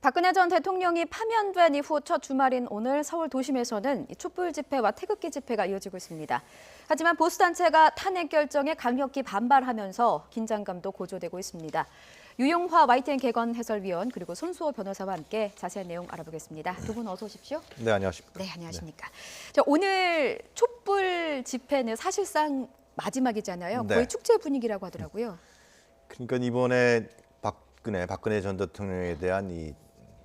박근혜 전 대통령이 파면된 이후 첫 주말인 오늘 서울 도심에서는 촛불 집회와 태극기 집회가 이어지고 있습니다. 하지만 보수단체가 탄핵 결정에 강력히 반발하면서 긴장감도 고조되고 있습니다. 유용화 YTN 개건 해설위원 그리고 손수호 변호사와 함께 자세한 내용 알아보겠습니다. 두 분 어서 오십시오. 네, 안녕하십니까. 네, 안녕하십니까. 자, 오늘 촛불 집회는 사실상 마지막이잖아요. 네. 거의 축제 분위기라고 하더라고요. 그러니까 이번에 박근혜 전 대통령에 대한 이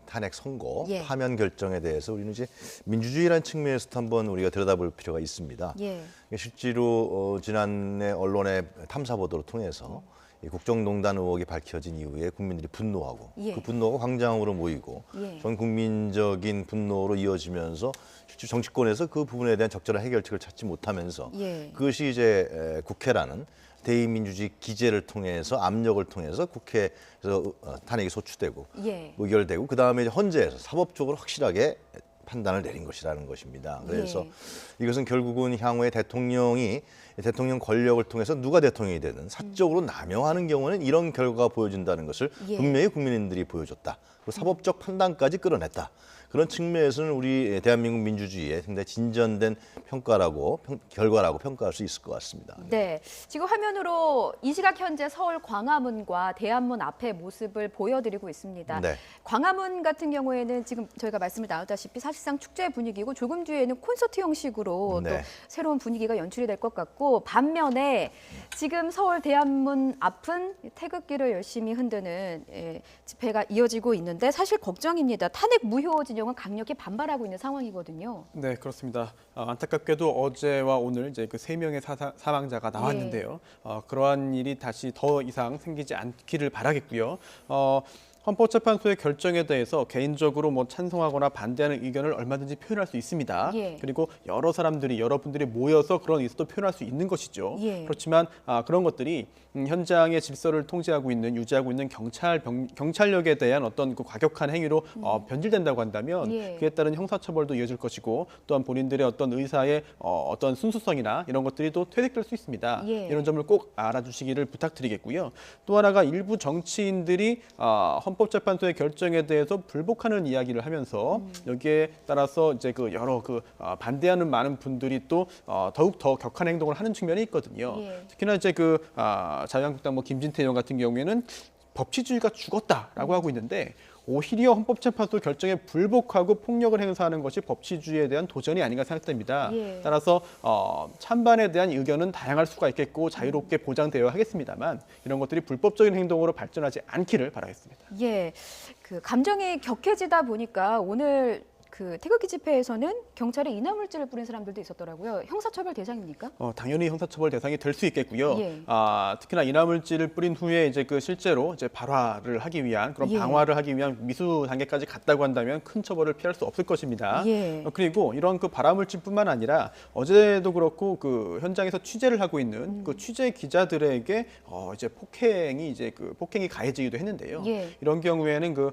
탄핵 선고, 예. 파면 결정에 대해서 우리는 이제 민주주의라는 측면에서도 한번 우리가 들여다볼 필요가 있습니다. 예. 실제로 지난해 언론의 탐사 보도를 통해서 이 국정농단 의혹이 밝혀진 이후에 국민들이 분노하고 예. 그 분노가 광장으로 모이고 예. 전 국민적인 분노로 이어지면서 실제 정치권에서 그 부분에 대한 적절한 해결책을 찾지 못하면서 예. 그것이 이제 국회라는 대의민주주의 기제를 통해서 압력을 통해서 국회에서 탄핵이 소추되고 예. 의결되고 그다음에 이제 헌재에서 사법적으로 확실하게 판단을 내린 것이라는 것입니다. 그래서 예. 이것은 결국은 향후에 대통령이 대통령 권력을 통해서 누가 대통령이 되든 사적으로 남용하는 경우는 이런 결과가 보여진다는 것을 예. 분명히 국민들이 보여줬다. 그리고 사법적 판단까지 끌어냈다. 그런 측면에서는 우리 대한민국 민주주의의 상당히 진전된 결과라고 평가할 수 있을 것 같습니다. 네, 지금 화면으로 이 시각 현재 서울 광화문과 대한문 앞의 모습을 보여드리고 있습니다. 네. 광화문 같은 경우에는 지금 저희가 말씀을 나눴다시피 사실상 축제 분위기고 조금 뒤에는 콘서트 형식으로 네. 또 새로운 분위기가 연출이 될 것 같고 반면에 지금 서울 대한문 앞은 태극기를 열심히 흔드는 집회가 이어지고 있는데 사실 걱정입니다. 탄핵 무효 진영은 강력히 반발하고 있는 상황이거든요. 네, 그렇습니다. 안타깝게도 어제와 오늘 이제 그 3명의 사망자가 나왔는데요. 그러한 일이 다시 더 이상 생기지 않기를 바라겠고요. 헌법재판소의 결정에 대해서 개인적으로 찬성하거나 반대하는 의견을 얼마든지 표현할 수 있습니다. 예. 그리고 여러분들이 모여서 그런 의사도 표현할 수 있는 것이죠. 예. 그렇지만 그런 것들이 현장의 질서를 유지하고 있는 경찰력에 대한 어떤 그 과격한 행위로 변질된다고 한다면 예. 그에 따른 형사처벌도 이어질 것이고 또한 본인들의 어떤 의사의 어떤 순수성이나 이런 것들이 또 퇴색될 수 있습니다. 예. 이런 점을 꼭 알아주시기를 부탁드리겠고요. 또 하나가 일부 정치인들이 헌법재판소의 결정에 대해서 불복하는 이야기를 하면서 여기에 따라서 이제 반대하는 많은 분들이 또 더욱 더 격한 행동을 하는 측면이 있거든요. 예. 특히나 이제 자유한국당 김진태 의원 같은 경우에는 법치주의가 죽었다라고 하고 있는데 오히려 헌법재판소 결정에 불복하고 폭력을 행사하는 것이 법치주의에 대한 도전이 아닌가 생각됩니다. 예. 따라서 찬반에 대한 의견은 다양할 수가 있겠고 자유롭게 보장되어야 하겠습니다만 이런 것들이 불법적인 행동으로 발전하지 않기를 바라겠습니다. 예, 그 감정이 격해지다 보니까 오늘 그 태극기 집회에서는 경찰에 이나물질을 뿌린 사람들도 있었더라고요. 형사처벌 대상입니까? 당연히 형사처벌 대상이 될 수 있겠고요. 예. 특히나 이나물질을 뿌린 후에 이제 실제로 이제 발화를 하기 위한 그런 예. 방화를 하기 위한 미수 단계까지 갔다고 한다면 큰 처벌을 피할 수 없을 것입니다. 예. 그리고 이런 발화물질뿐만 아니라 어제도 그렇고 현장에서 취재를 하고 있는 취재 기자들에게 이제 폭행이 가해지기도 했는데요. 예. 이런 경우에는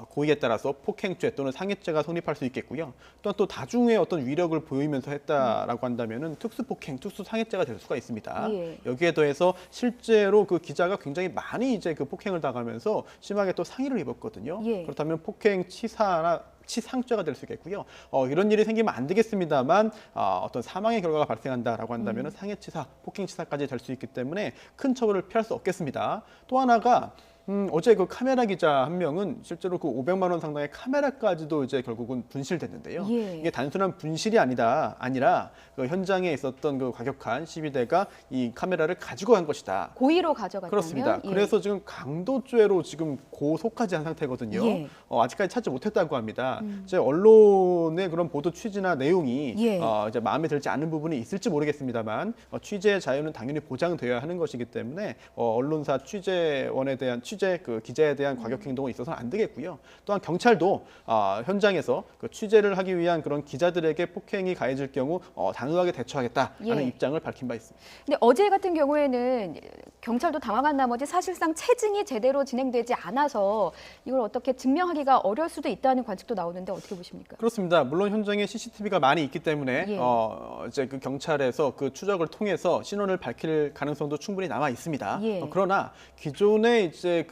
고의에 따라서 폭행죄 또는 상해죄가 성립할 수 있겠고요. 또한 또 다중의 어떤 위력을 보이면서 했다라고 한다면은 특수폭행, 특수상해죄가 될 수가 있습니다. 예. 여기에 더해서 실제로 기자가 굉장히 많이 이제 폭행을 당하면서 심하게 또 상해를 입었거든요. 예. 그렇다면 폭행, 치사나 치상죄가 될 수 있겠고요. 이런 일이 생기면 안 되겠습니다만 어떤 사망의 결과가 발생한다라고 한다면 상해치사, 폭행치사까지 될 수 있기 때문에 큰 처벌을 피할 수 없겠습니다. 또 하나가 어제 카메라 기자 한 명은 실제로 500만 원 상당의 카메라까지도 이제 결국은 분실됐는데요. 예. 이게 단순한 분실이 아니라 현장에 있었던 과격한 시위대가 이 카메라를 가지고 간 것이다. 고의로 가져갔다면? 그렇습니다. 예. 그래서 지금 강도죄로 지금 고소까지 한 상태거든요. 예. 아직까지 찾지 못했다고 합니다. 이제 언론의 그런 보도 취지나 내용이 예. 이제 마음에 들지 않는 부분이 있을지 모르겠습니다만 취재의 자유는 당연히 보장되어야 하는 것이기 때문에 언론사 취재원에 대한 기자에 대한 과격 행동은 있어서는 안 되겠고요. 또한 경찰도 현장에서 취재를 하기 위한 그런 기자들에게 폭행이 가해질 경우 단호하게 대처하겠다라는 예. 입장을 밝힌 바 있습니다. 근데 어제 같은 경우에는 경찰도 당황한 나머지 사실상 체증이 제대로 진행되지 않아서 이걸 어떻게 증명하기가 어려울 수도 있다는 관측도 나오는데 어떻게 보십니까? 그렇습니다. 물론 현장에 CCTV가 많이 있기 때문에 예. 이제 경찰에서 추적을 통해서 신원을 밝힐 가능성도 충분히 남아 있습니다. 예. 그러나 기존에 이제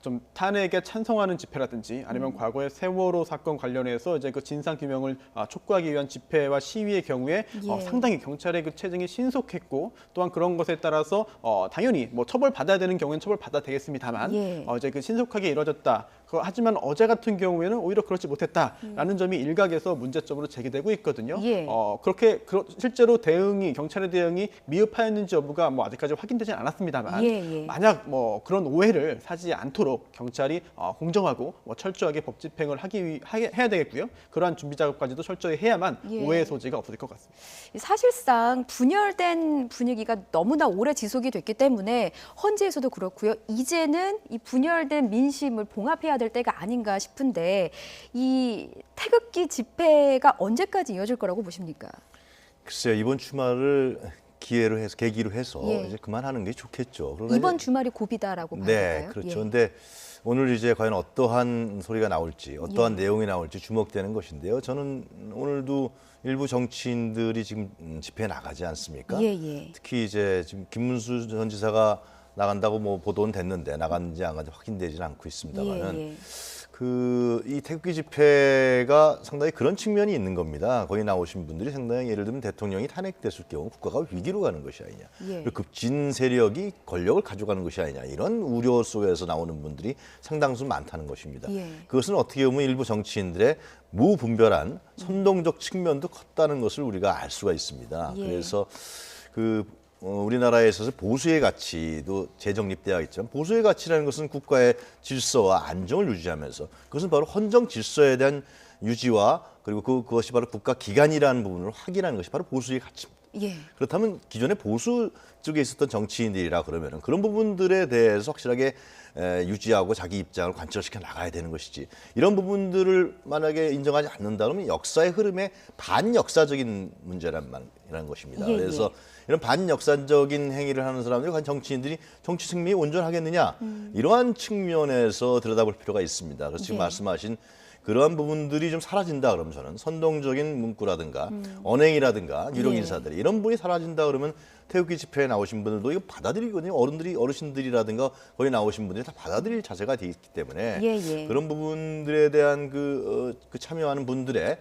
좀 탄핵에 찬성하는 집회라든지 아니면 과거의 세월호 사건 관련해서 이제 그 진상 규명을 촉구하기 위한 집회와 시위의 경우에 예. 상당히 경찰의 그 체증이 신속했고 또한 그런 것에 따라서 당연히 뭐 처벌 받아야 되는 경우에는 처벌 받아야 되겠습니다만 예. 이제 그 신속하게 이뤄졌다. 하지만 어제 같은 경우에는 오히려 그렇지 못했다라는 점이 일각에서 문제점으로 제기되고 있거든요. 예. 실제로 경찰의 대응이 미흡하였는지 여부가 뭐 아직까지 확인되진 않았습니다만 예. 만약 뭐 그런 오해를 사지 않도록 경찰이 공정하고 철저하게 법 집행을 해야 되겠고요. 그러한 준비 작업까지도 철저히 해야만 예. 오해의 소지가 없어질 것 같습니다. 사실상 분열된 분위기가 너무나 오래 지속이 됐기 때문에 헌재에서도 그렇고요. 이제는 이 분열된 민심을 봉합해야 될 때가 아닌가 싶은데 이 태극기 집회가 언제까지 이어질 거라고 보십니까? 글쎄요, 이번 주말을 계기로 해서 예. 이제 그만하는 게 좋겠죠. 그러나 이번 이제- 주말이 고비다라고 봐야 네, 될까요? 그렇죠. 예. 근데 오늘 이제 과연 어떠한 소리가 나올지, 어떠한 내용이 나올지 주목되는 것인데요. 저는 오늘도 일부 정치인들이 지금 집회에 나가지 않습니까? 예. 특히 이제 지금 김문수 전 지사가 나간다고 뭐 보도는 됐는데 나갔는지 안 갔는지 확인되지는 않고 있습니다만은 예. 이 태극기 집회가 상당히 그런 측면이 있는 겁니다. 거기 나오신 분들이 상당히 예를 들면 대통령이 탄핵됐을 경우 국가가 위기로 가는 것이 아니냐. 예. 그리고 급진 세력이 권력을 가져가는 것이 아니냐. 이런 우려 속에서 나오는 분들이 상당수 많다는 것입니다. 예. 그것은 어떻게 보면 일부 정치인들의 무분별한 선동적 측면도 컸다는 것을 우리가 알 수가 있습니다. 예. 그래서 우리나라에 있어서 보수의 가치도 재정립되어 있지만 보수의 가치라는 것은 국가의 질서와 안정을 유지하면서 그것은 바로 헌정 질서에 대한 유지와 그리고 그것이 바로 국가 기관이라는 부분을 확인하는 것이 바로 보수의 가치입니다. 예. 그렇다면 기존의 보수 쪽에 있었던 정치인들이라 그러면은 그런 부분들에 대해서 확실하게 유지하고 자기 입장을 관철시켜 나가야 되는 것이지 이런 부분들을 만약에 인정하지 않는다 그러면 역사의 흐름에 반역사적인 문제라는 것입니다. 예. 그래서 이런 반역사적인 행위를 하는 사람들이 과연 정치인들이 정치 승리에 온전하겠느냐 이러한 측면에서 들여다볼 필요가 있습니다. 그래서 지금 예. 말씀하신 그러한 부분들이 좀 사라진다 그러면 저는 선동적인 문구라든가 언행이라든가 유력 예. 인사들이 이런 분이 사라진다 그러면 태극기 집회에 나오신 분들도 이거 받아들이거든요. 어르신들이라든가 거기 나오신 분들이 다 받아들일 자세가 돼 있기 때문에 예. 그런 부분들에 대한 그 참여하는 분들의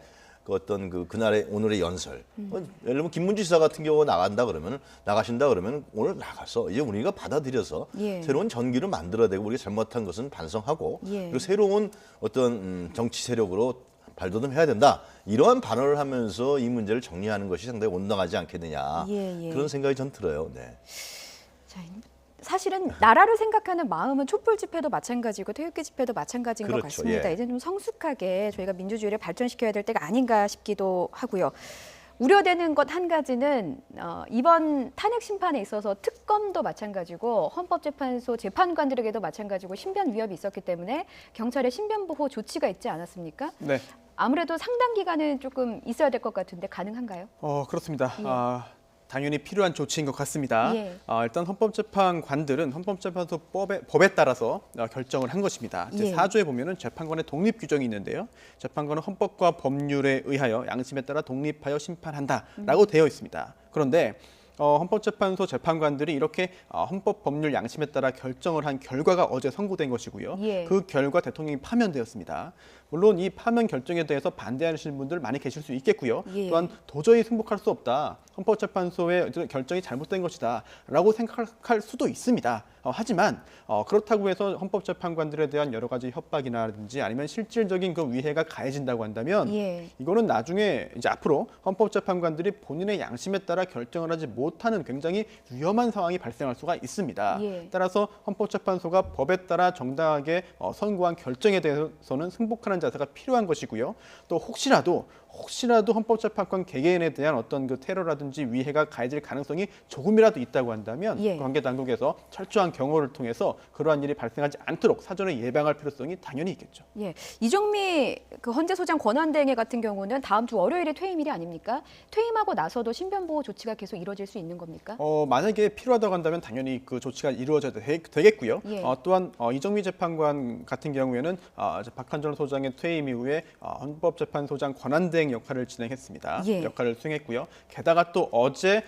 그날의 오늘의 연설. 예를 들면 김문주 지사 같은 경우 나가신다 그러면 오늘 나가서 이제 우리가 받아들여서 예. 새로운 전기를 만들어내고 우리가 잘못한 것은 반성하고 예. 그리고 새로운 어떤 정치 세력으로 발돋움해야 된다. 이러한 발언을 하면서 이 문제를 정리하는 것이 상당히 온당하지 않겠느냐. 예. 그런 생각이 전 들어요. 네. 자, 사실은 나라를 생각하는 마음은 촛불 집회도 마찬가지고 태극기 집회도 마찬가지인 것 그렇죠. 같습니다. 예. 이제 좀 성숙하게 저희가 민주주의를 발전시켜야 될 때가 아닌가 싶기도 하고요. 우려되는 것 한 가지는 이번 탄핵 심판에 있어서 특검도 마찬가지고 헌법재판소 재판관들에게도 마찬가지고 신변 위협이 있었기 때문에 경찰의 신변 보호 조치가 있지 않았습니까? 네. 아무래도 상당 기간은 조금 있어야 될 것 같은데 가능한가요? 그렇습니다. 예. 당연히 필요한 조치인 것 같습니다. 예. 일단 헌법재판관들은 헌법재판소 법에 따라서 결정을 한 것입니다. 예. 제4조에 보면은 재판관의 독립 규정이 있는데요. 재판관은 헌법과 법률에 의하여 양심에 따라 독립하여 심판한다라고 되어 있습니다. 그런데 헌법재판소 재판관들이 이렇게 헌법 법률 양심에 따라 결정을 한 결과가 어제 선고된 것이고요. 예. 그 결과 대통령이 파면되었습니다. 물론 이 파면 결정에 대해서 반대하시는 분들 많이 계실 수 있겠고요. 예. 또한 도저히 승복할 수 없다. 헌법재판소의 결정이 잘못된 것이다 라고 생각할 수도 있습니다. 하지만 그렇다고 해서 헌법재판관들에 대한 여러 가지 협박이라든지 아니면 실질적인 그 위해가 가해진다고 한다면 예. 이거는 나중에 이제 앞으로 헌법재판관들이 본인의 양심에 따라 결정을 하지 못하는 굉장히 위험한 상황이 발생할 수가 있습니다. 예. 따라서 헌법재판소가 법에 따라 정당하게 선고한 결정에 대해서는 승복하는 자세가 필요한 것이고요. 또 혹시라도 헌법재판관 개개인에 대한 어떤 그 테러라든지 위해가 가해질 가능성이 조금이라도 있다고 한다면 예. 관계 당국에서 철저한 경호를 통해서 그러한 일이 발생하지 않도록 사전에 예방할 필요성이 당연히 있겠죠. 예, 이정미 그 헌재소장 권한대행의 같은 경우는 다음 주 월요일이 퇴임일이 아닙니까? 퇴임하고 나서도 신변보호 조치가 계속 이뤄질 수 수 있는 겁니까? 만약에 필요하다고 한다면 당연히 그 조치가 이루어져야 되겠고요. 예. 또한 이정미 재판관 같은 경우에는 이제 박한전 소장의 퇴임 이후에 헌법재판소장 권한대행 역할을 진행했습니다. 예. 역할을 수행했고요. 게다가 또 어제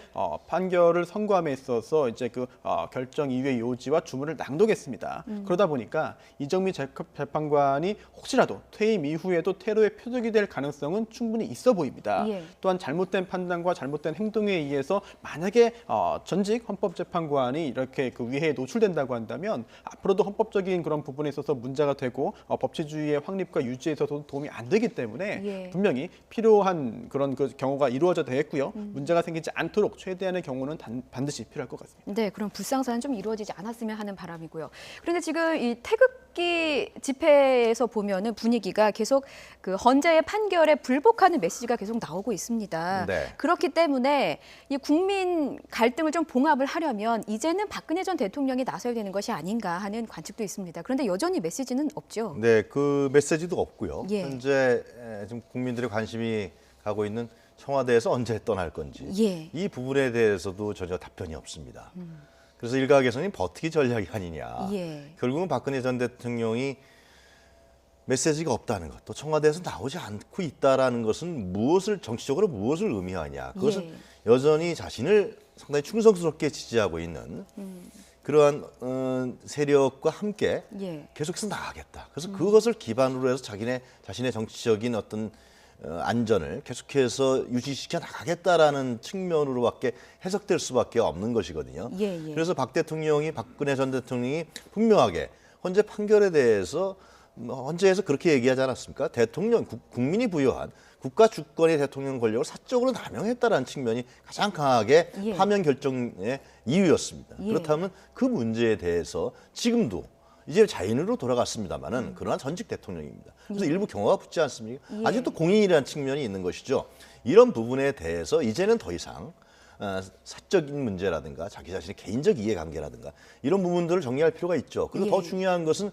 판결을 선고함에 있어서 이제 그 결정 이후의 요지와 주문을 낭독했습니다. 그러다 보니까 이정미 재판관이 혹시라도 퇴임 이후에도 테러의 표적이 될 가능성은 충분히 있어 보입니다. 예. 또한 잘못된 판단과 잘못된 행동에 의해서 만약에 전직 헌법재판관이 이렇게 그 위해에 노출된다고 한다면 앞으로도 헌법적인 그런 부분에 있어서 문제가 되고 법치주의의 확립과 유지에 있어서도 도움이 안 되기 때문에 예. 분명히 필요한 그런 그 경우가 이루어져야 되겠고요. 문제가 생기지 않도록 최대한의 경우는 반드시 필요할 것 같습니다. 네, 그럼 불상사는 좀 이루어지지 않았으면 하는 바람이고요. 그런데 지금 이 태극기 집회에서 보면은 분위기가 계속 그 헌재의 판결에 불복하는 메시지가 계속 나오고 있습니다. 네. 그렇기 때문에 이 국민 갈등을 좀 봉합을 하려면 이제는 박근혜 전 대통령이 나서야 되는 것이 아닌가 하는 관측도 있습니다. 그런데 여전히 메시지는 없죠. 네, 그 메시지도 없고요. 예. 현재 지금 국민들의 관심이 가고 있는 청와대에서 언제 떠날 건지 예. 이 부분에 대해서도 전혀 답변이 없습니다. 그래서 일각에서는 버티기 전략이 아니냐. 예. 결국은 박근혜 전 대통령이 메시지가 없다는 것, 또 청와대에서 나오지 않고 있다라는 것은 정치적으로 무엇을 의미하냐. 그것은 예. 여전히 자신을 상당히 충성스럽게 지지하고 있는 그러한 세력과 함께 예. 계속해서 나가겠다. 그래서 그것을 기반으로 해서 자신의 정치적인 어떤 안전을 계속해서 유지시켜 나가겠다라는 측면으로밖에 해석될 수밖에 없는 것이거든요. 예, 예. 그래서 박근혜 전 대통령이 분명하게 헌재 판결에 대해서 헌재에서 그렇게 얘기하지 않았습니까? 국민이 부여한 국가 주권의 대통령 권력을 사적으로 남용했다라는 측면이 가장 강하게 예. 파면 결정의 이유였습니다. 예. 그렇다면 그 문제에 대해서 지금도 이제 자인으로 돌아갔습니다만은 그러나 전직 대통령입니다. 그래서 일부 경호가 붙지 않습니까? 예. 아직도 공인이라는 측면이 있는 것이죠. 이런 부분에 대해서 이제는 더 이상 사적인 문제라든가 자기 자신의 개인적 이해관계라든가 이런 부분들을 정리할 필요가 있죠. 그리고 예. 더 중요한 것은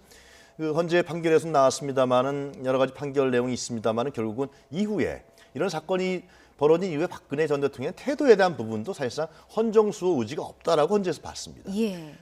그 헌재 판결에서 나왔습니다만은 여러 가지 판결 내용이 있습니다만은 결국은 이후에 이런 사건이 벌어진 이후에 박근혜 전 대통령의 태도에 대한 부분도 사실상 헌정수호 의지가 없다라고 헌재에서 봤습니다. 예.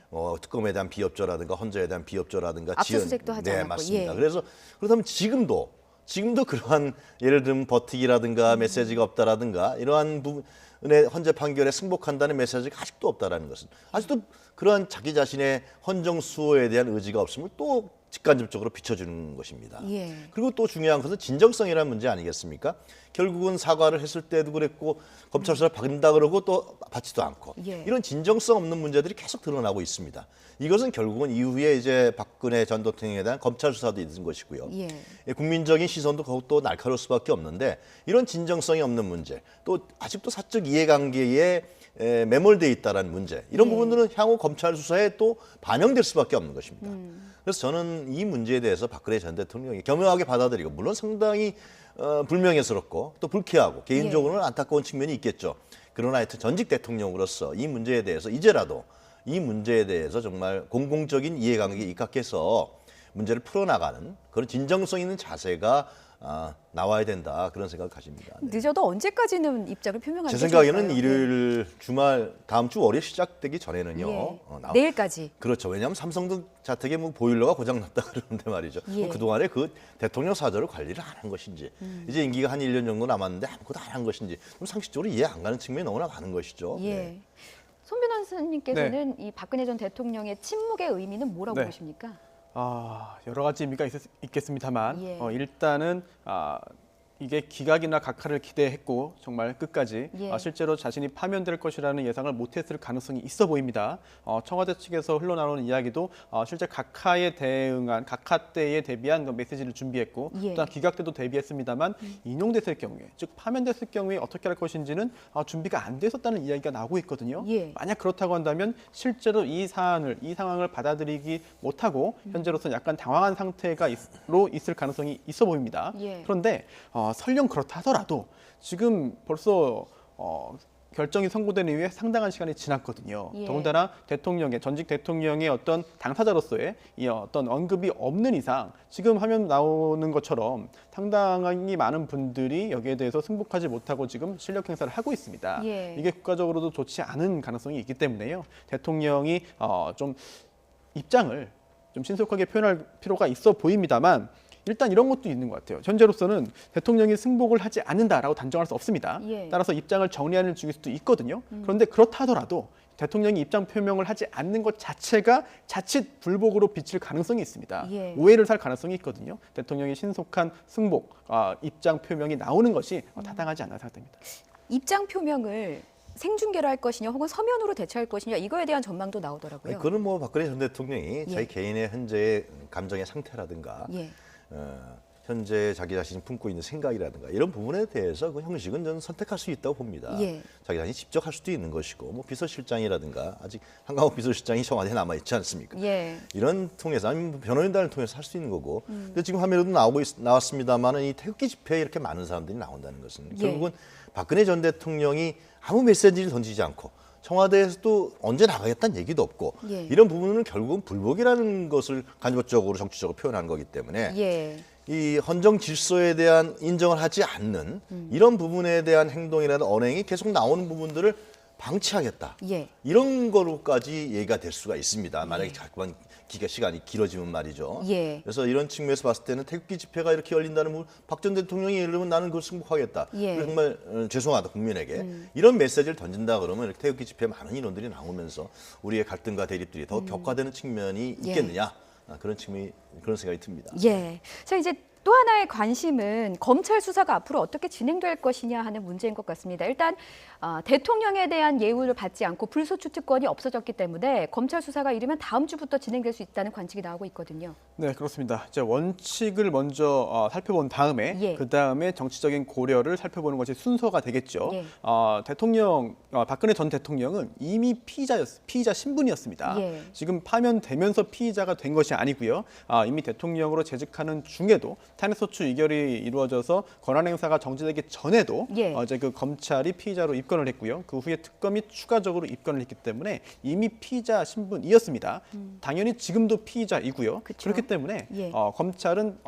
특검에 대한 비협조라든가 헌재에 대한 비협조라든가 압수수색도 하지 네, 않았고, 맞습니다. 예. 그래서 그렇다면 지금도 그러한 예를 들면 버티기라든가 메시지가 없다라든가 이러한 부분에 헌재 판결에 승복한다는 메시지가 아직도 없다라는 것은 아직도 그러한 자기 자신의 헌정 수호에 대한 의지가 없음을 또 직간접적으로 비춰주는 것입니다. 예. 그리고 또 중요한 것은 진정성이라는 문제 아니겠습니까? 결국은 사과를 했을 때도 그랬고 검찰 수사를 받는다 그러고 또 받지도 않고 예. 이런 진정성 없는 문제들이 계속 드러나고 있습니다. 이것은 결국은 이후에 이제 박근혜 전 대통령에 대한 검찰 수사도 있는 것이고요. 예. 국민적인 시선도 더욱더 날카로울 수밖에 없는데 이런 진정성이 없는 문제 또 아직도 사적 이해관계에 매몰돼 있다라는 문제 이런 예. 부분들은 향후 검찰 수사에 또 반영될 수밖에 없는 것입니다. 그래서 저는 이 문제에 대해서 박근혜 전 대통령이 겸허하게 받아들이고 물론 상당히 불명예스럽고 또 불쾌하고 개인적으로는 안타까운 측면이 있겠죠. 그러나 하여튼 전직 대통령으로서 이 문제에 대해서 이제라도 이 문제에 대해서 정말 공공적인 이해관계에 입각해서 문제를 풀어나가는 그런 진정성 있는 자세가 나와야 된다 그런 생각을 가집니다. 네. 늦어도 언제까지는 입장을 표명하는 제 게 생각에는 좋을까요? 일요일 주말 다음 주 월요일 시작되기 전에는요. 예. 나와- 내일까지. 그렇죠. 왜냐하면 삼성등 자택에 보일러가 고장났다 그러는데 말이죠. 예. 그동안에 그 대통령 사저를 관리를 안 한 것인지 이제 임기가 한 1년 정도 남았는데 아무것도 안 한 것인지 좀 상식적으로 이해 안 가는 측면이 너무나 많은 것이죠. 예. 네. 손 변호사님께서는 이 박근혜 전 대통령의 침묵의 의미는 뭐라고 네. 보십니까? 여러 가지 의미가 있겠습니다만 예. 일단은 이게 기각이나 각하를 기대했고 정말 끝까지 예. 실제로 자신이 파면될 것이라는 예상을 못했을 가능성이 있어 보입니다. 청와대 측에서 흘러나오는 이야기도 실제 각하에 대응한 각하 때에 대비한 그 메시지를 준비했고 예. 또한 기각 때도 대비했습니다만 인용됐을 경우에 즉 파면됐을 경우에 어떻게 할 것인지는 준비가 안 됐었다는 이야기가 나오고 있거든요. 예. 만약 그렇다고 한다면 실제로 이 상황을 받아들이기 못하고 현재로서는 약간 당황한 상태로 있을 가능성이 있어 보입니다. 예. 그런데 설령 그렇다 하더라도 지금 벌써 결정이 선고된 이후에 상당한 시간이 지났거든요. 예. 더군다나 전직 대통령의 어떤 당사자로서의 이 어떤 언급이 없는 이상 지금 화면 나오는 것처럼 상당히 많은 분들이 여기에 대해서 승복하지 못하고 지금 실력 행사를 하고 있습니다. 예. 이게 국가적으로도 좋지 않은 가능성이 있기 때문에요. 대통령이 좀 입장을 좀 신속하게 표현할 필요가 있어 보입니다만 일단 이런 것도 있는 것 같아요. 현재로서는 대통령이 승복을 하지 않는다라고 단정할 수 없습니다. 예. 따라서 입장을 정리하는 중일 수도 있거든요. 그런데 그렇다 하더라도 대통령이 입장 표명을 하지 않는 것 자체가 자칫 불복으로 비칠 가능성이 있습니다. 예. 오해를 살 가능성이 있거든요. 대통령이 신속한 승복, 입장 표명이 나오는 것이 타당하지 않나 생각됩니다. 입장 표명을 생중계로 할 것이냐 혹은 서면으로 대체할 것이냐 이거에 대한 전망도 나오더라고요. 그거는 뭐 박근혜 전 대통령이 예. 자기 개인의 현재의 감정의 상태라든가 예. 현재 자기 자신이 품고 있는 생각이라든가 이런 부분에 대해서 그 형식은 저는 선택할 수 있다고 봅니다. 예. 자기 자신이 직접 할 수도 있는 것이고 뭐 비서실장이라든가 아직 한강욱 비서실장이 청와대에 남아 있지 않습니까? 예. 이런 통해서 아니면 변호인단을 통해서 할 수 있는 거고. 근데 지금 화면에도 나왔습니다만은 이 태극기 집회에 이렇게 많은 사람들이 나온다는 것은 예. 결국은 박근혜 전 대통령이 아무 메시지를 던지지 않고 청와대에서도 언제 나가겠다는 얘기도 없고 예. 이런 부분은 결국은 불복이라는 것을 간접적으로 정치적으로 표현한 거기 때문에 예. 이 헌정 질서에 대한 인정을 하지 않는 이런 부분에 대한 행동이라든 언행이 계속 나오는 부분들을 방치하겠다. 예. 이런 거로까지 얘기가 될 수가 있습니다. 만약에 자꾸만 시간이 길어지면 말이죠. 예. 그래서 이런 측면에서 봤을 때는 태극기 집회가 이렇게 열린다는 부분, 박 전 대통령이 예를 들면 나는 그걸 승복하겠다. 예. 그리고 정말 죄송하다 국민에게 이런 메시지를 던진다 그러면 이렇게 태극기 집회에 많은 인원들이 나오면서 우리의 갈등과 대립들이 더 격화되는 측면이 예. 있겠느냐 그런 생각이 듭니다. 예. 자, 이제 또 하나의 관심은 검찰 수사가 앞으로 어떻게 진행될 것이냐 하는 문제인 것 같습니다. 일단 대통령에 대한 예우를 받지 않고 불소추 특권이 없어졌기 때문에 검찰 수사가 이르면 다음 주부터 진행될 수 있다는 관측이 나오고 있거든요. 네, 그렇습니다. 이제 원칙을 먼저 살펴본 다음에 예. 그 다음에 정치적인 고려를 살펴보는 것이 순서가 되겠죠. 예. 박근혜 전 대통령은 이미 피의자 신분이었습니다. 예. 지금 파면되면서 피의자가 된 것이 아니고요. 이미 대통령으로 재직하는 중에도 탄핵소추 의결이 이루어져서 권한 행사가 정지되기 전에도 예. 이제 그 검찰이 피의자로 입건을 했고요. 그 후에 특검이 추가적으로 입건을 했기 때문에 이미 피의자 신분이었습니다. 당연히 지금도 피의자이고요. 그쵸. 그렇기 때문에 예. 검찰은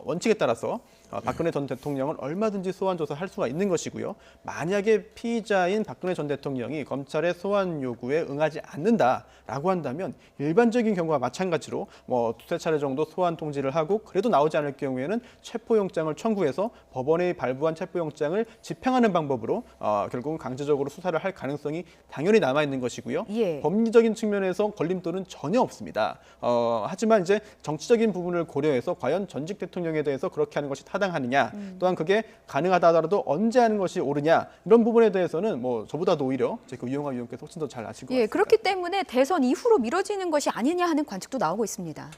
원칙에 따라서 박근혜 전 대통령을 얼마든지 소환 조사할 수가 있는 것이고요. 만약에 피의자인 박근혜 전 대통령이 검찰의 소환 요구에 응하지 않는다라고 한다면 일반적인 경우와 마찬가지로 뭐 두세 차례 정도 소환 통지를 하고 그래도 나오지 않을 경우에는 체포영장을 청구해서 법원이 발부한 체포영장을 집행하는 방법으로 결국은 강제적으로 수사를 할 가능성이 당연히 남아 있는 것이고요. 예. 법리적인 측면에서 걸림돌은 전혀 없습니다. 하지만 이제 정치적인 부분을 고려해서 과연 전직 대통령에 대해서 그렇게 하는 것이 타당하느냐, 또한 그게 가능하다 하더라도 언제 하는 것이 옳으냐 이런 부분에 대해서는 뭐 저보다도 오히려 그 유영하 위원께서 훨씬 더 잘 아실 것 같습니다. 예, 그렇기 때문에 대선 이후로 미뤄지는 것이 아니냐 하는 관측도 나오고 있습니다.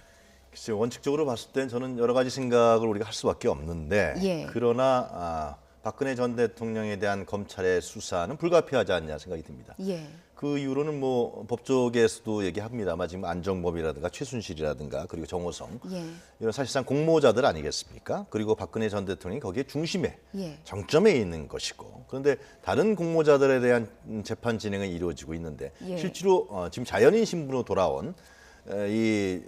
글쎄요, 원칙적으로 봤을 땐 저는 여러 가지 생각을 우리가 할 수밖에 없는데 예. 그러나 박근혜 전 대통령에 대한 검찰의 수사는 불가피하지 않냐 생각이 듭니다. 예. 그 이유로는 뭐 법조계에서도 얘기합니다만 지금 안정범이라든가 최순실이라든가 그리고 정호성 예. 이런 사실상 공모자들 아니겠습니까? 그리고 박근혜 전 대통령이 거기에 중심에 예. 정점에 있는 것이고 그런데 다른 공모자들에 대한 재판 진행은 이루어지고 있는데 예. 실제로 지금 자연인 신분으로 돌아온 이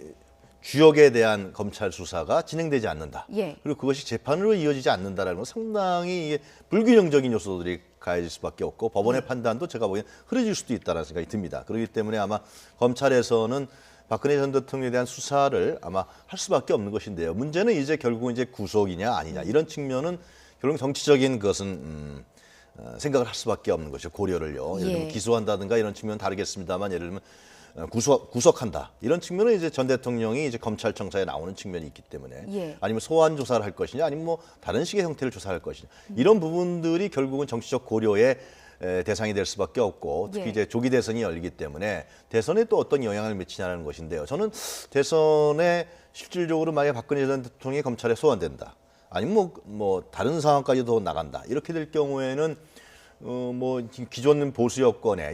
주역에 대한 검찰 수사가 진행되지 않는다. 예. 그리고 그것이 재판으로 이어지지 않는다라는 건 상당히 이게 불균형적인 요소들이 가해질 수밖에 없고 법원의 판단도 제가 보기엔 흐려질 수도 있다는 생각이 듭니다. 그렇기 때문에 아마 검찰에서는 박근혜 전 대통령에 대한 수사를 아마 할 수밖에 없는 것인데요. 문제는 이제 결국은 이제 구속이냐 아니냐 이런 측면은 결국 정치적인 것은 생각을 할 수밖에 없는 것이죠. 고려를요. 예를 들면 예. 기소한다든가 이런 측면은 다르겠습니다만 예를 들면 구속한다 이런 측면은 이제 전 대통령이 이제 검찰청사에 나오는 측면이 있기 때문에 예. 아니면 소환 조사를 할 것이냐 아니면 뭐 다른 식의 형태를 조사할 것이냐 이런 부분들이 결국은 정치적 고려의 대상이 될 수밖에 없고 특히 예. 이제 조기 대선이 열리기 때문에 대선에 또 어떤 영향을 미치냐는 것인데요. 저는 대선에 실질적으로 만약 박근혜 전 대통령이 검찰에 소환된다 아니면 뭐 다른 상황까지도 나간다 이렇게 될 경우에는 뭐 기존 보수 여권에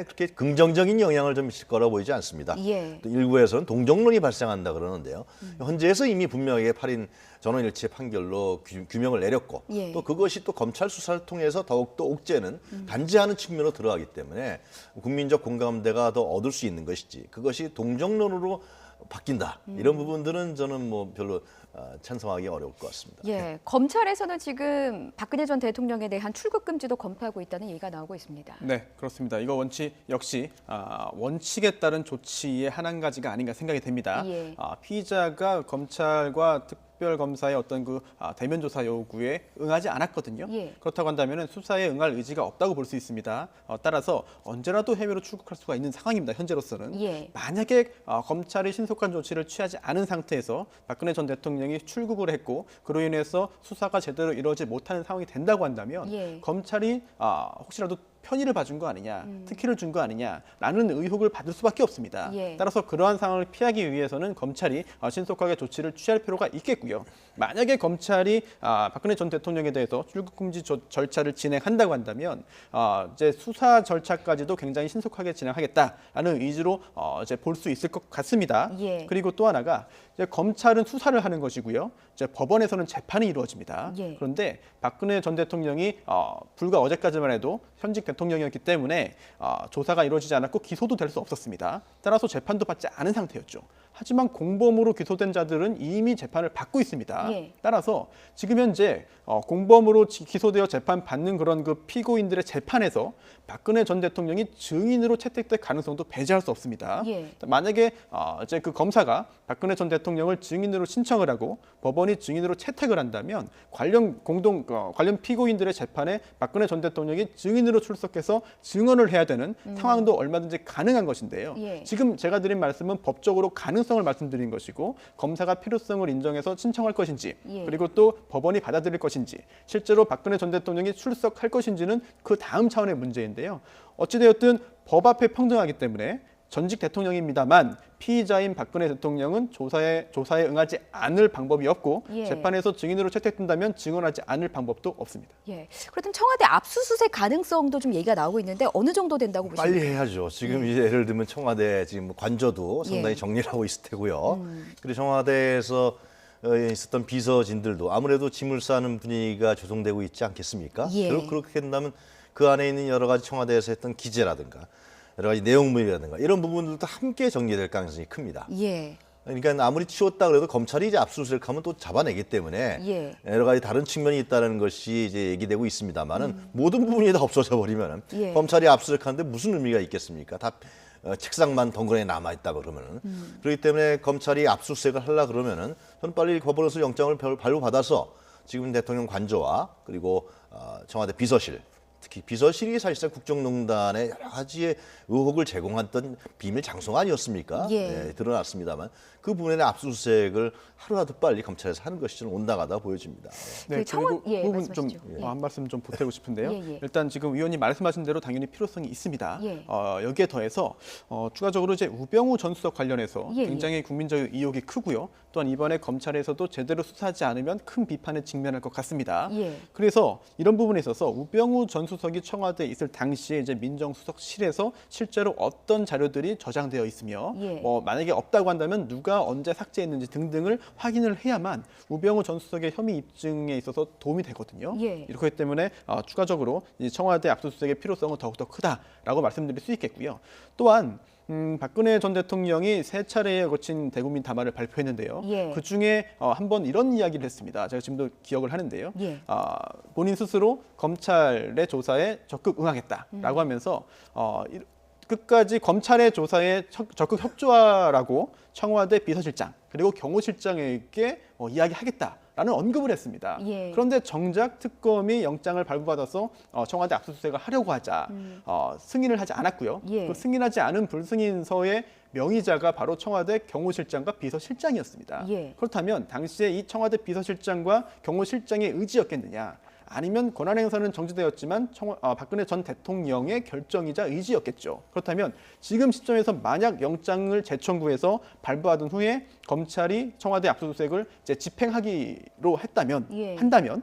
그렇게 긍정적인 영향을 좀 미칠 거라 보이지 않습니다. 예. 또 일부에서는 동정론이 발생한다 그러는데요. 헌재에서 이미 분명하게 8인 전원일치 판결로 규명을 내렸고 예. 또 그것이 또 검찰 수사를 통해서 더욱더 옥죄는 단죄하는 측면으로 들어가기 때문에 국민적 공감대가 더 얻을 수 있는 것이지 그것이 동정론으로 바뀐다. 이런 부분들은 저는 뭐 별로 찬성하기 어려울 것 같습니다. 예, 검찰에서는 지금 박근혜 전 대통령에 대한 출국 금지도 검토하고 있다는 얘기가 나오고 있습니다. 네, 그렇습니다. 이거 역시 원칙에 따른 조치의 한 가지가 아닌가 생각이 됩니다. 예. 피의자가 검찰과 특별검사의 어떤 대면 조사 요구에 응하지 않았거든요. 예. 그렇다고 한다면 수사에 응할 의지가 없다고 볼 수 있습니다. 따라서 언제라도 해외로 출국할 수가 있는 상황입니다. 현재로서는. 예. 만약에 검찰이 신속한 조치를 취하지 않은 상태에서 박근혜 전 대통령이 출국을 했고 그로 인해서 수사가 제대로 이루어지지 못하는 상황이 된다고 한다면 예. 검찰이 혹시라도 편의를 봐준 거 아니냐, 특혜를 준 거 아니냐라는 의혹을 받을 수밖에 없습니다. 예. 따라서 그러한 상황을 피하기 위해서는 검찰이 신속하게 조치를 취할 필요가 있겠고요. 만약에 검찰이 박근혜 전 대통령에 대해서 출국 금지 절차를 진행한다고 한다면 이제 수사 절차까지도 굉장히 신속하게 진행하겠다라는 의지로 이제 볼 수 있을 것 같습니다. 예. 그리고 또 하나가 이제 검찰은 수사를 하는 것이고요. 이제 법원에서는 재판이 이루어집니다. 예. 그런데 박근혜 전 대통령이 불과 어제까지만 해도 현직 대통령이었기 때문에 조사가 이루어지지 않았고 기소도 될 수 없었습니다. 따라서 재판도 받지 않은 상태였죠. 하지만 공범으로 기소된 자들은 이미 재판을 받고 있습니다. 예. 따라서 지금 현재 공범으로 기소되어 재판받는 그런 피고인들의 재판에서 박근혜 전 대통령이 증인으로 채택될 가능성도 배제할 수 없습니다. 예. 만약에 이제 검사가 박근혜 전 대통령을 증인으로 신청을 하고 법원이 증인으로 채택을 한다면 관련 피고인들의 재판에 박근혜 전 대통령이 증인으로 출석해서 증언을 해야 되는 상황도 얼마든지 가능한 것인데요. 예. 지금 제가 드린 말씀은 법적으로 가능성을 말씀드린 것이고 검사가 필요성을 인정해서 신청할 것인지 예. 그리고 또 법원이 받아들일 것인지 실제로 박근혜 전 대통령이 출석할 것인지는 그 다음 차원의 문제인데요. 어찌되었든 법 앞에 평등하기 때문에 전직 대통령입니다만 피의자인 박근혜 대통령은 조사에 응하지 않을 방법이 없고 예. 재판에서 증인으로 채택된다면 증언하지 않을 방법도 없습니다. 예. 그렇다면 청와대 압수수색 가능성도 좀 얘기가 나오고 있는데 어느 정도 된다고 보십니까? 빨리 해야죠. 지금 이제 예를 들면 청와대 지금 관저도 상당히 예. 정리를 하고 있을 테고요. 그리고 청와대에서 있었던 비서진들도 아무래도 짐을 싸는 분위기가 조성되고 있지 않겠습니까? 예. 결국 그렇게 된다면 그 안에 있는 여러 가지 청와대에서 했던 기재라든가 여러 가지 내용물이라든가 이런 부분들도 함께 정리될 가능성이 큽니다. 예. 그러니까 아무리 치웠다 그래도 검찰이 이제 압수수색하면 또 잡아내기 때문에 예. 여러 가지 다른 측면이 있다는 것이 이제 얘기되고 있습니다만은 모든 부분이 다 없어져 버리면은 예. 검찰이 압수수색하는데 무슨 의미가 있겠습니까? 다 책상만 덩그러니 남아 있다 그러면은 그렇기 때문에 검찰이 압수수색을 하려 그러면은 저는 빨리 법원에서 영장을 발부받아서 지금 대통령 관저와 그리고 청와대 비서실 특히 비서실이 사실상 국정농단의 여러 가지의 의혹을 제공했던 비밀 장소가 아니었습니까? 예. 네, 드러났습니다만 그 부분의 압수수색을 하루라도 빨리 검찰에서 하는 것이 좀 온당하다 보여집니다. 그 청원- 그리고 예, 그 부분 말씀하시죠. 예. 한 말씀 좀 보태고 싶은데요. 예, 예. 일단 지금 의원님 말씀하신 대로 당연히 필요성이 있습니다. 예. 여기에 더해서 추가적으로 이제 우병우 전 수석 관련해서 예, 예. 굉장히 국민적 의혹이 크고요. 또한 이번에 검찰에서도 제대로 수사하지 않으면 큰 비판에 직면할 것 같습니다. 예. 그래서 이런 부분에 있어서 우병우 전 수석이 청와대에 있을 당시에 이제 민정수석실에서 실제로 어떤 자료들이 저장되어 있으며 예. 만약에 없다고 한다면 누가 언제 삭제했는지 등등을 확인을 해야만 우병우 전 수석의 혐의 입증에 있어서 도움이 되거든요. 예. 이렇기 때문에 추가적으로 이 청와대 압수수색의 필요성은 더욱더 크다라고 말씀드릴 수 있겠고요. 또한 박근혜 전 대통령이 세 차례에 거친 대국민 담화를 발표했는데요. 예. 그 중에 한 번 이런 이야기를 했습니다. 제가 지금도 기억을 하는데요. 예. 본인 스스로 검찰의 조사에 적극 응하겠다라고 하면서 끝까지 검찰의 조사에 적극 협조하라고 청와대 비서실장 그리고 경호실장에게 이야기하겠다라는 언급을 했습니다. 예. 그런데 정작 특검이 영장을 발부받아서 청와대 압수수색을 하려고 하자 승인을 하지 않았고요. 예. 그 승인하지 않은 불승인서의 명의자가 바로 청와대 경호실장과 비서실장이었습니다. 예. 그렇다면 당시에 이 청와대 비서실장과 경호실장의 의지였겠느냐? 아니면 권한행사는 정지되었지만 박근혜 전 대통령의 결정이자 의지였겠죠. 그렇다면 지금 시점에서 만약 영장을 재청구해서 발부하던 후에 검찰이 청와대 압수수색을 이제 집행하기로 예. 한다면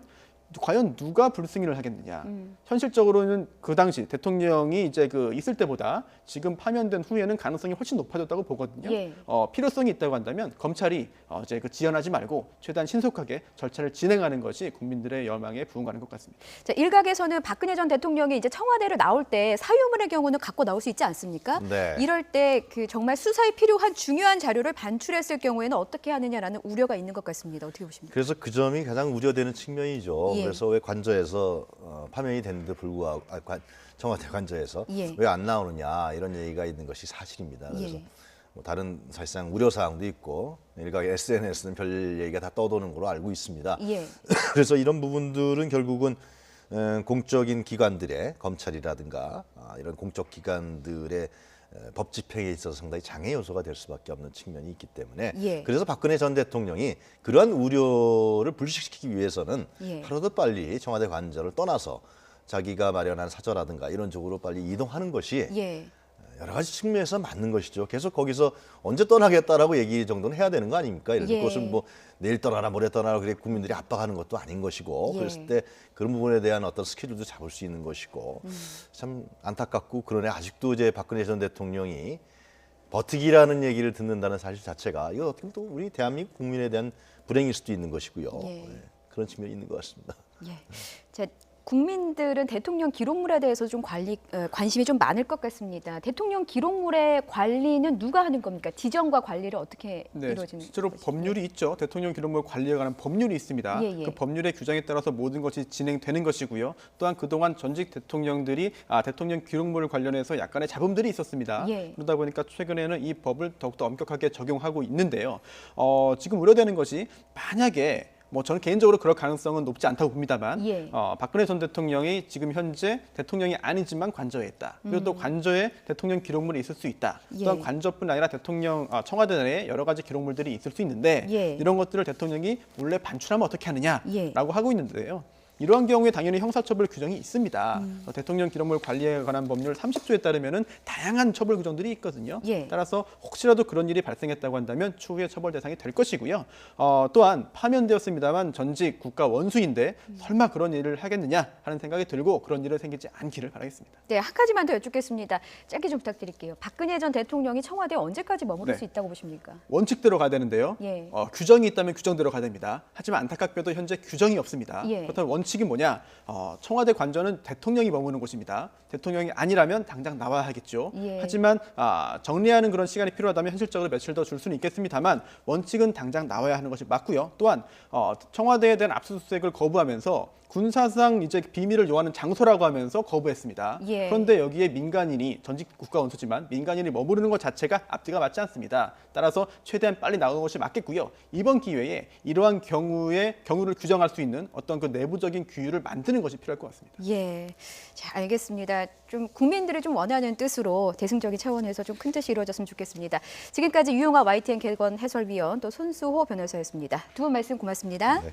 과연 누가 불승인을 하겠느냐. 현실적으로는 그 당시 대통령이 이제 있을 때보다 지금 파면된 후에는 가능성이 훨씬 높아졌다고 보거든요. 예. 필요성이 있다고 한다면 검찰이 이제 지연하지 말고 최대한 신속하게 절차를 진행하는 것이 국민들의 여망에 부응하는 것 같습니다. 자, 일각에서는 박근혜 전 대통령이 이제 청와대를 나올 때 사유문의 경우는 갖고 나올 수 있지 않습니까? 네. 이럴 때 정말 수사에 필요한 중요한 자료를 반출했을 경우에는 어떻게 하느냐라는 우려가 있는 것 같습니다. 어떻게 보십니까? 그래서 그 점이 가장 우려되는 측면이죠. 예. 그래서 왜 관저에서 파면이 됐는데 불구하고 청와대 관저에서 예. 왜 안 나오느냐 이런 얘기가 있는 것이 사실입니다. 그래서 예. 뭐 다른 사실상 우려 사항도 있고 일각 SNS는 별 얘기가 다 떠도는 걸로 알고 있습니다. 예. 그래서 이런 부분들은 결국은 공적인 기관들의 검찰이라든가 이런 공적 기관들의 법 집행에 있어서 상당히 장애 요소가 될 수밖에 없는 측면이 있기 때문에 예. 그래서 박근혜 전 대통령이 그러한 우려를 불식시키기 위해서는 예. 하루도 빨리 청와대 관저를 떠나서 자기가 마련한 사저라든가 이런 쪽으로 빨리 이동하는 것이 예. 여러 가지 측면에서 맞는 것이죠. 계속 거기서 언제 떠나겠다라고 얘기 정도는 해야 되는 거 아닙니까? 예를 들어 예. 그것을 뭐 내일 떠나라 모레 떠나라 그래 국민들이 압박하는 것도 아닌 것이고 예. 그랬을 때 그런 부분에 대한 어떤 스케줄도 잡을 수 있는 것이고 참 안타깝고 그러네 아직도 이제 박근혜 전 대통령이 버티기라는 얘기를 듣는다는 사실 자체가 이거 어떻게 보면 또 우리 대한민국 국민에 대한 불행일 수도 있는 것이고요. 예. 네, 그런 측면이 있는 것 같습니다. 예. 자, 국민들은 대통령 기록물에 대해서 좀 관심이 좀 많을 것 같습니다. 대통령 기록물의 관리는 누가 하는 겁니까? 지정과 관리를 어떻게 이루어지는 실제로 것이죠? 법률이 있죠. 대통령 기록물 관리에 관한 법률이 있습니다. 예, 예. 그 법률의 규정에 따라서 모든 것이 진행되는 것이고요. 또한 그동안 전직 대통령들이 대통령 기록물 관련해서 약간의 잡음들이 있었습니다. 예. 그러다 보니까 최근에는 이 법을 더욱더 엄격하게 적용하고 있는데요. 지금 우려되는 것이 만약에 저는 개인적으로 그럴 가능성은 높지 않다고 봅니다만 예. 박근혜 전 대통령이 지금 현재 대통령이 아니지만 관저에 있다. 그리고 또 관저에 대통령 기록물이 있을 수 있다. 예. 또한 관저뿐 아니라 대통령 청와대 내에 여러 가지 기록물들이 있을 수 있는데 예. 이런 것들을 대통령이 몰래 반출하면 어떻게 하느냐라고 예. 하고 있는데요. 이러한 경우에 당연히 형사처벌 규정이 있습니다. 대통령 기록물 관리에 관한 법률 30조에 따르면은 다양한 처벌 규정들이 있거든요. 예. 따라서 혹시라도 그런 일이 발생했다고 한다면 추후에 처벌 대상이 될 것이고요. 또한 파면되었습니다만 전직 국가 원수인데 설마 그런 일을 하겠느냐 하는 생각이 들고 그런 일이 생기지 않기를 바라겠습니다. 네, 한 가지만 더 여쭙겠습니다. 짧게 좀 부탁드릴게요. 박근혜 전 대통령이 청와대에 언제까지 머무를 네. 수 있다고 보십니까? 원칙대로 가야 되는데요. 예. 규정이 있다면 규정대로 가야 됩니다. 하지만 안타깝게도 현재 규정이 없습니다. 예. 그렇다면 원칙이 뭐냐? 청와대 관저는 대통령이 머무는 곳입니다. 대통령이 아니라면 당장 나와야 하겠죠. 예. 하지만 정리하는 그런 시간이 필요하다면 현실적으로 며칠 더 줄 수는 있겠습니다만 원칙은 당장 나와야 하는 것이 맞고요. 또한 청와대에 대한 압수수색을 거부하면서 군사상 이제 비밀을 요하는 장소라고 하면서 거부했습니다. 예. 그런데 여기에 민간인이 전직 국가 원수지만 민간인이 머무르는 것 자체가 앞뒤가 맞지 않습니다. 따라서 최대한 빨리 나오는 것이 맞겠고요. 이번 기회에 이러한 경우를 규정할 수 있는 어떤 그 내부적인 규율을 만드는 것이 필요할 것 같습니다. 예, 자, 알겠습니다. 좀 국민들이 좀 원하는 뜻으로 대승적인 차원에서 좀 큰 뜻이 이루어졌으면 좋겠습니다. 지금까지 유용화 YTN 개건 해설위원 또 손수호 변호사였습니다. 두 분 말씀 고맙습니다. 네.